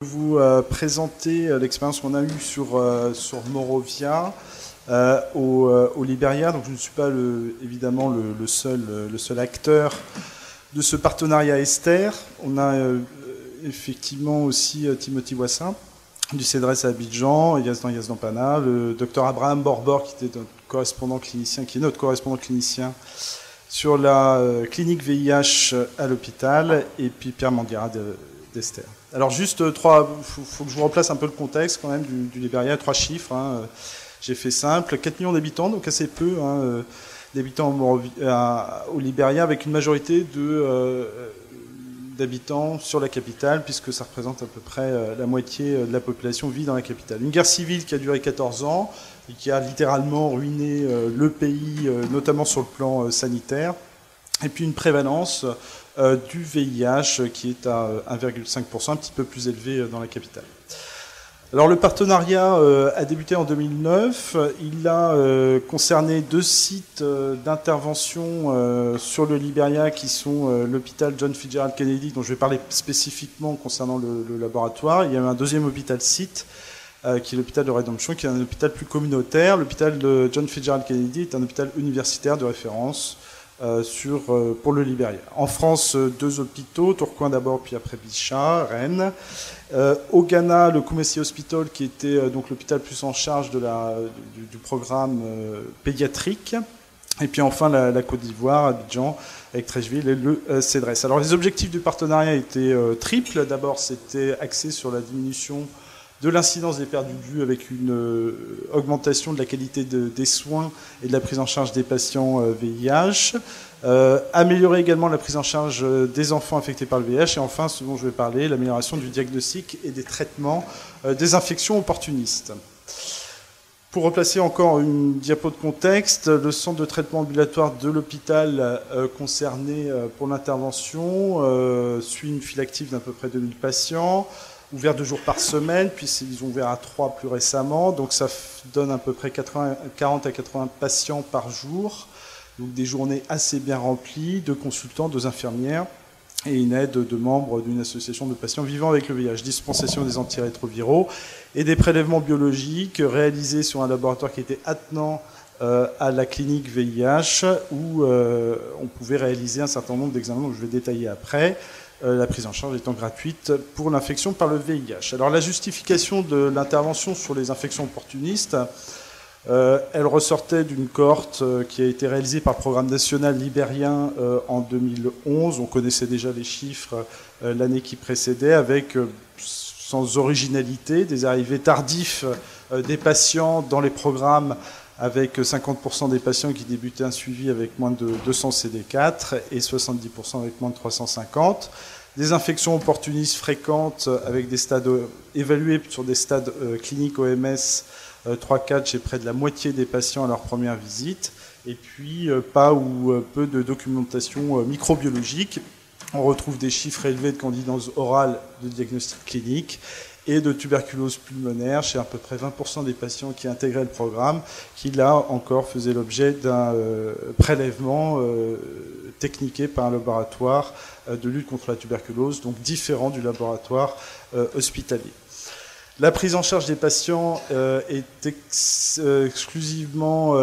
Vous présenter l'expérience qu'on a eue sur Morovia au Liberia. Donc je ne suis pas évidemment le seul acteur de ce partenariat Esther. On a effectivement aussi Timothy Wassin du CEDRES à Abidjan, Yazdan Pana, le docteur Abraham Borbor qui était notre correspondant clinicien, qui est notre correspondant clinicien sur la clinique VIH à l'hôpital, et puis Pierre Manguera d'Esther. Alors juste faut que je vous replace un peu le contexte quand même du Liberia, 3 chiffres. J'ai fait simple, 4 millions d'habitants, donc assez peu d'habitants au Liberia, avec une majorité d'habitants sur la capitale, puisque ça représente à peu près la moitié de la population vit dans la capitale. Une guerre civile qui a duré 14 ans et qui a littéralement ruiné le pays, notamment sur le plan sanitaire, et puis une prévalence du VIH qui est à 1,5%, un petit peu plus élevé dans la capitale. Alors le partenariat a débuté en 2009. Il a concerné 2 sites d'intervention sur le Liberia qui sont l'hôpital John Fitzgerald Kennedy, dont je vais parler spécifiquement concernant le laboratoire. Il y a un deuxième hôpital site qui est l'hôpital de Redemption, qui est un hôpital plus communautaire. L'hôpital de John Fitzgerald Kennedy est un hôpital universitaire de référence pour le Liberia. En France, 2 hôpitaux, Tourcoing d'abord, puis après Bichat, Rennes. Au Ghana, le Kumasi Hospital, qui était donc l'hôpital plus en charge du programme pédiatrique. Et puis enfin la Côte d'Ivoire, Abidjan, avec Treichville et le CEDRES. Alors les objectifs du partenariat étaient triples. D'abord, c'était axé sur la diminution de l'incidence des pertes de vue avec une augmentation de la qualité des soins et de la prise en charge des patients VIH. Améliorer également la prise en charge des enfants infectés par le VIH. Et enfin, ce dont je vais parler, l'amélioration du diagnostic et des traitements des infections opportunistes. Pour replacer encore une diapo de contexte, le centre de traitement ambulatoire de l'hôpital concerné pour l'intervention suit une file active d'à peu près 2000 patients, ouvert 2 jours par semaine, puis ils ont ouvert à 3 plus récemment, donc ça donne à peu près 40 à 80 patients par jour, donc des journées assez bien remplies, de consultants, 2 infirmières, et une aide de membres d'une association de patients vivant avec le VIH, dispensation des antirétroviraux et des prélèvements biologiques réalisés sur un laboratoire qui était attenant à la clinique VIH, où on pouvait réaliser un certain nombre d'examens, que je vais détailler après, la prise en charge étant gratuite pour l'infection par le VIH. Alors la justification de l'intervention sur les infections opportunistes, elle ressortait d'une cohorte qui a été réalisée par le programme national libérien en 2011. On connaissait déjà les chiffres l'année qui précédait, avec, sans originalité, des arrivées tardives des patients dans les programmes, avec 50% des patients qui débutaient un suivi avec moins de 200 CD4 et 70% avec moins de 350. Des infections opportunistes fréquentes avec des stades évalués sur des stades cliniques OMS 3-4 chez près de la moitié des patients à leur première visite. Et puis pas ou peu de documentation microbiologique. On retrouve des chiffres élevés de candidose orale de diagnostic clinique et de tuberculose pulmonaire chez à peu près 20% des patients qui intégraient le programme, qui là encore faisaient l'objet d'un prélèvement techniqué par un laboratoire de lutte contre la tuberculose, donc différent du laboratoire hospitalier. La prise en charge des patients est exclusivement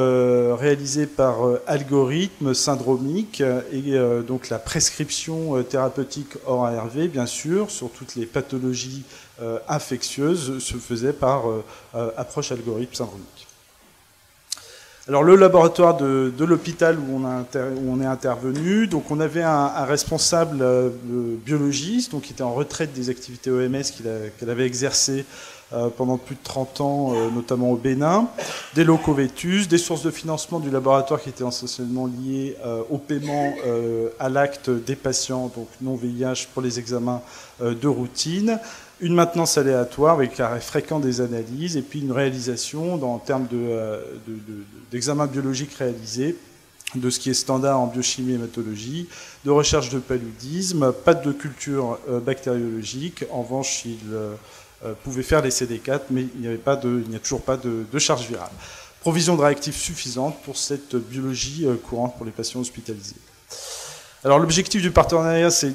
réalisée par algorithme syndromique et donc la prescription thérapeutique hors ARV, bien sûr, sur toutes les pathologies infectieuses, se faisait par approche algorithme syndromique. Alors le laboratoire de l'hôpital où on est intervenu, donc on avait un responsable biologiste, donc qui était en retraite des activités OMS qu'elle avait exercées pendant plus de 30 ans, notamment au Bénin, des locaux vétus, des sources de financement du laboratoire qui étaient essentiellement liées au paiement à l'acte des patients, donc non VIH pour les examens de routine, une maintenance aléatoire avec l'arrêt fréquent des analyses, et puis une réalisation en termes d'examens biologiques réalisés, de ce qui est standard en biochimie et hématologie, de recherche de paludisme, pas de culture bactériologique. En revanche, il pouvait faire les CD4, mais il n'y a toujours pas de charge virale. Provision de réactifs suffisante pour cette biologie courante pour les patients hospitalisés. Alors l'objectif du partenariat, c'est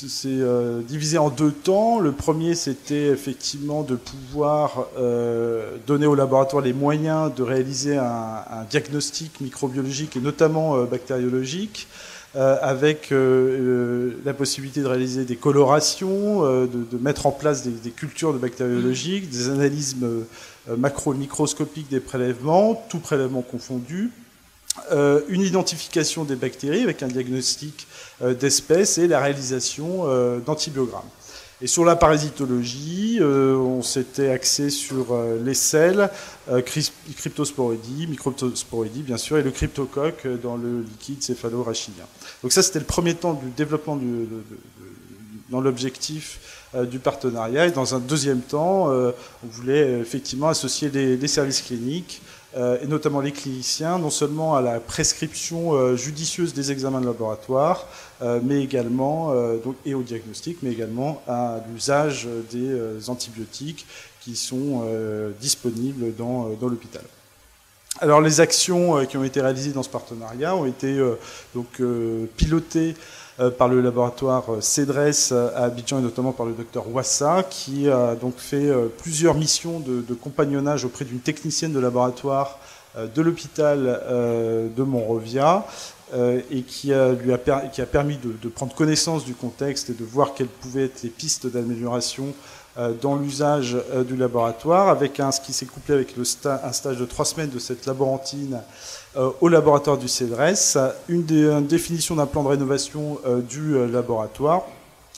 divisé en deux temps. Le premier, c'était effectivement de pouvoir donner au laboratoire les moyens de réaliser un diagnostic microbiologique et notamment bactériologique, avec la possibilité de réaliser des colorations, de mettre en place des cultures de bactériologiques, des analyses macro et microscopiques des prélèvements, tout prélèvement confondu, une identification des bactéries avec un diagnostic d'espèces et la réalisation d'antibiogrammes. Et sur la parasitologie, on s'était axé sur les selles, cryptosporidie, microsporidie bien sûr, et le cryptocoque dans le liquide céphalo-rachidien. Donc ça, c'était le premier temps du développement dans l'objectif du partenariat. Et dans un deuxième temps, on voulait effectivement associer les services cliniques, et notamment les cliniciens, non seulement à la prescription judicieuse des examens de laboratoire, mais également et au diagnostic, mais également à l'usage des antibiotiques qui sont disponibles dans l'hôpital. Alors les actions qui ont été réalisées dans ce partenariat ont été pilotées par le laboratoire CEDRES à Abidjan et notamment par le docteur Ouassa, qui a donc fait plusieurs missions de compagnonnage auprès d'une technicienne de laboratoire de l'hôpital de Monrovia, et qui a permis de prendre connaissance du contexte et de voir quelles pouvaient être les pistes d'amélioration dans l'usage du laboratoire, avec ce qui s'est couplé avec un stage de 3 semaines de cette laborantine au laboratoire du CEDRES, une définition d'un plan de rénovation du laboratoire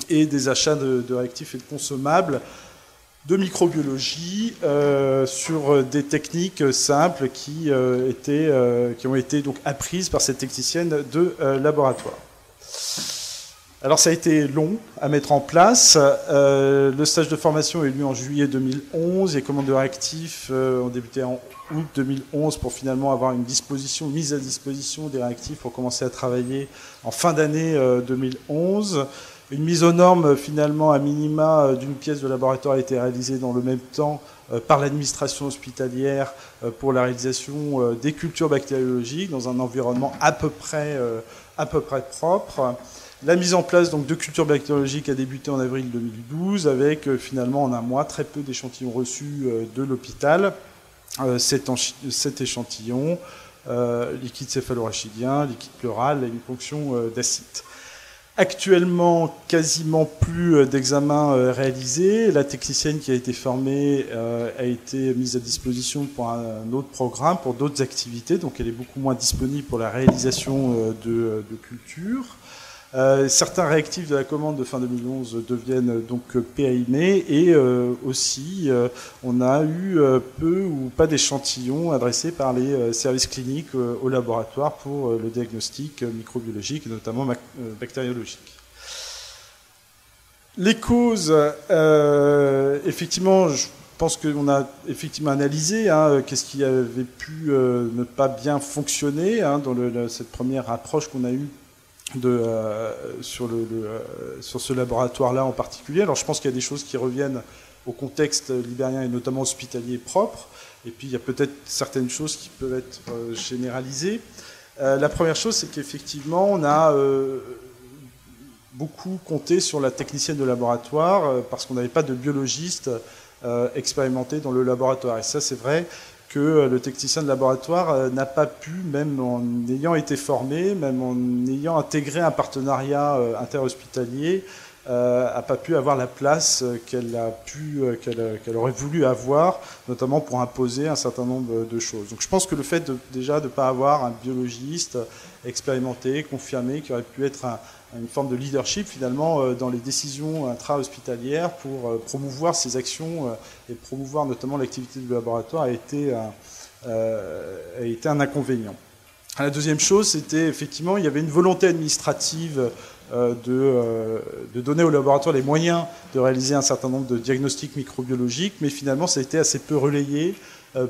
et des achats de réactifs et de consommables de microbiologie sur des techniques simples qui ont été donc apprises par cette technicienne de laboratoire. Alors ça a été long à mettre en place. Le stage de formation a eu lieu en juillet 2011. Les commandes de réactifs ont débuté en août 2011 pour finalement avoir une mise à disposition des réactifs pour commencer à travailler en fin d'année 2011. Une mise aux normes finalement à minima d'une pièce de laboratoire a été réalisée dans le même temps par l'administration hospitalière pour la réalisation des cultures bactériologiques dans un environnement à peu près propre. La mise en place donc, de cultures bactériologiques a débuté en avril 2012 avec finalement en un mois très peu d'échantillons reçus de l'hôpital. 7 échantillons, liquide céphalorachidien, liquide pleural et une ponction d'acide. Actuellement, quasiment plus d'examens réalisés. La technicienne qui a été formée a été mise à disposition pour un autre programme, pour d'autres activités, donc elle est beaucoup moins disponible pour la réalisation de cultures. Certains réactifs de la commande de fin 2011 deviennent donc périmés et aussi on a eu peu ou pas d'échantillons adressés par les services cliniques au laboratoire pour le diagnostic microbiologique et notamment bactériologique. Les causes, effectivement, je pense qu'on a effectivement analysé qu'est-ce qui avait pu ne pas bien fonctionner dans cette première approche qu'on a eue sur ce laboratoire-là en particulier. Alors je pense qu'il y a des choses qui reviennent au contexte libérien et notamment hospitalier propre, et puis il y a peut-être certaines choses qui peuvent être généralisées. La première chose, c'est qu'effectivement, on a beaucoup compté sur la technicienne de laboratoire parce qu'on n'avait pas de biologiste expérimenté dans le laboratoire. Et ça, c'est vrai que le technicien de laboratoire n'a pas pu, même en ayant été formé, même en ayant intégré un partenariat interhospitalier, n'a pas pu avoir la place qu'elle aurait voulu avoir, notamment pour imposer un certain nombre de choses. Donc je pense que le fait déjà de ne pas avoir un biologiste expérimenté, confirmé, qui aurait pu être une forme de leadership finalement dans les décisions intra-hospitalières pour promouvoir ces actions et promouvoir notamment l'activité du laboratoire a été un inconvénient. La deuxième chose, c'était effectivement, il y avait une volonté administrative de donner au laboratoire les moyens de réaliser un certain nombre de diagnostics microbiologiques, mais finalement ça a été assez peu relayé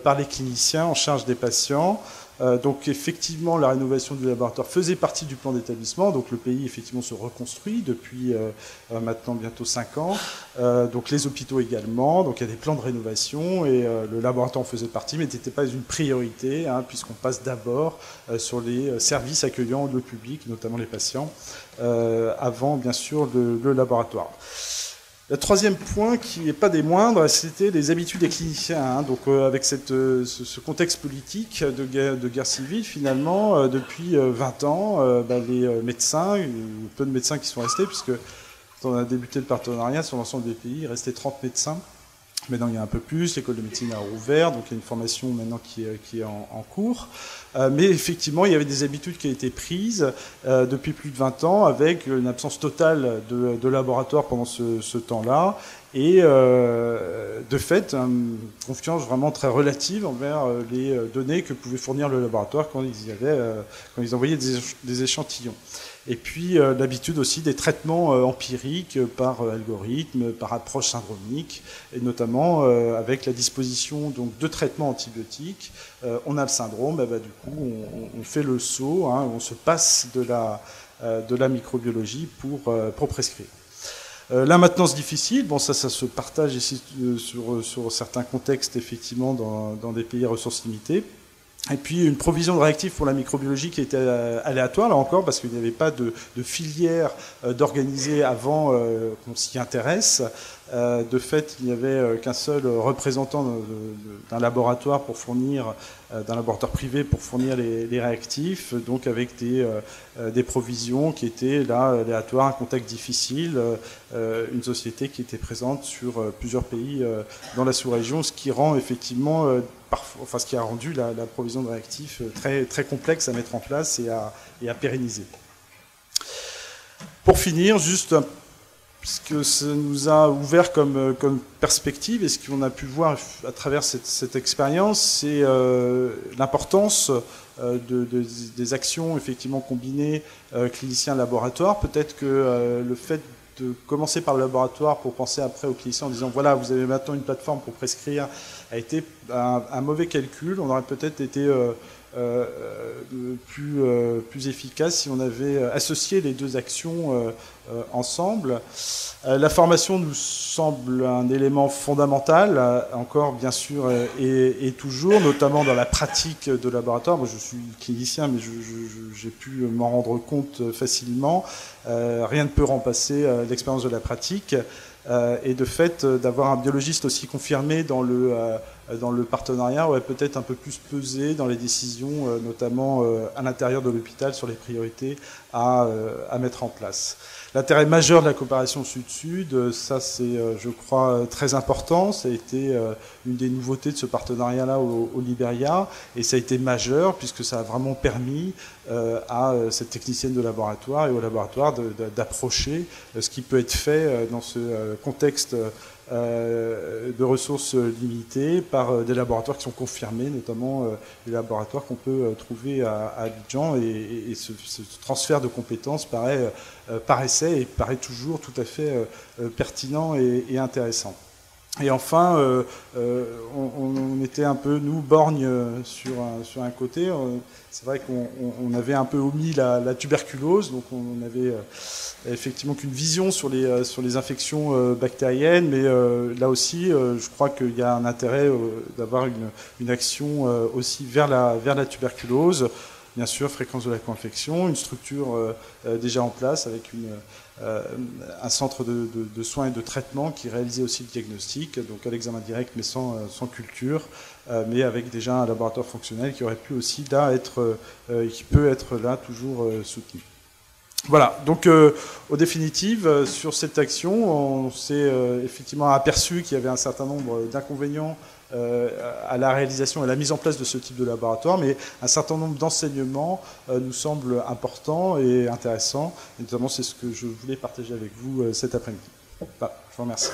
par les cliniciens en charge des patients. Donc effectivement, la rénovation du laboratoire faisait partie du plan d'établissement. Donc le pays effectivement se reconstruit depuis maintenant bientôt 5 ans. Donc les hôpitaux également. Donc il y a des plans de rénovation et le laboratoire en faisait partie, mais n'était pas une priorité, hein, puisqu'on passe d'abord sur les services accueillant le public, notamment les patients, avant bien sûr le laboratoire. Le troisième point, qui n'est pas des moindres, c'était les habitudes des cliniciens. Hein. Donc, avec ce contexte politique de guerre civile, finalement, depuis 20 ans, les médecins, peu de médecins qui sont restés, puisque quand on a débuté le partenariat sur l'ensemble des pays, il restait 30 médecins. Maintenant, il y a un peu plus, l'école de médecine a rouvert, donc il y a une formation maintenant qui est en cours. Mais effectivement, il y avait des habitudes qui ont été prises depuis plus de 20 ans, avec une absence totale de laboratoire pendant ce temps-là, et de fait, une confiance vraiment très relative envers les données que pouvait fournir le laboratoire quand ils envoyaient des échantillons. Et puis l'habitude aussi des traitements empiriques par algorithme, par approche syndromique, et notamment avec la disposition donc, de traitements antibiotiques. On a le syndrome, du coup on fait le saut, hein, on se passe de la microbiologie pour prescrire. La maintenance difficile, bon ça se partage ici sur certains contextes effectivement dans des pays à ressources limitées. Et puis une provision de réactifs pour la microbiologie qui était aléatoire, là encore, parce qu'il n'y avait pas de filière d'organiser avant qu'on s'y intéresse. De fait, il n'y avait qu'un seul représentant d'un laboratoire pour fournir, d'un laboratoire privé pour fournir les réactifs, donc avec des provisions qui étaient là aléatoires, un contexte difficile, une société qui était présente sur plusieurs pays dans la sous-région, ce qui rend effectivement ce qui a rendu la provision de réactifs très, très complexe à mettre en place et à pérenniser. Pour finir, juste ce que ça nous a ouvert comme perspective et ce qu'on a pu voir à travers cette expérience, c'est l'importance des actions effectivement combinées clinicien-laboratoire. Peut-être que le fait de commencer par le laboratoire pour penser après aux cliniciens en disant voilà, vous avez maintenant une plateforme pour prescrire, a été un mauvais calcul. On aurait peut-être été plus efficace si on avait associé les deux actions ensemble. La formation nous semble un élément fondamental, encore bien sûr et toujours, notamment dans la pratique de laboratoire. Moi je suis clinicien, mais j'ai pu m'en rendre compte facilement. Rien ne peut remplacer l'expérience de la pratique. Et de fait, d'avoir un biologiste aussi confirmé dans le partenariat aurait peut-être un peu plus pesé dans les décisions, notamment à l'intérieur de l'hôpital, sur les priorités à mettre en place. L'intérêt majeur de la coopération Sud-Sud, ça c'est, je crois, très important. Ça a été une des nouveautés de ce partenariat-là au Libéria, et ça a été majeur puisque ça a vraiment permis à cette technicienne de laboratoire et au laboratoire d'approcher ce qui peut être fait dans ce contexte de ressources limitées par des laboratoires qui sont confirmés, notamment les laboratoires qu'on peut trouver à Abidjan, et ce transfert de compétences paraissait et paraît toujours tout à fait pertinent et intéressant. Et enfin, on était un peu, nous, borgne sur un côté. C'est vrai qu'on avait un peu omis la tuberculose, donc on avait effectivement qu'une vision sur les infections bactériennes, mais là aussi, je crois qu'il y a un intérêt d'avoir une action aussi vers la tuberculose. Bien sûr, fréquence de la co-infection, une structure déjà en place avec un centre de soins et de traitement qui réalisait aussi le diagnostic, donc à l'examen direct mais sans culture, mais avec déjà un laboratoire fonctionnel qui aurait pu aussi là qui peut être là toujours soutenu. Voilà, donc au définitive, sur cette action, on s'est effectivement aperçu qu'il y avait un certain nombre d'inconvénients à la réalisation et à la mise en place de ce type de laboratoire, mais un certain nombre d'enseignements nous semblent importants et intéressants, et notamment c'est ce que je voulais partager avec vous cet après-midi. Voilà, je vous remercie.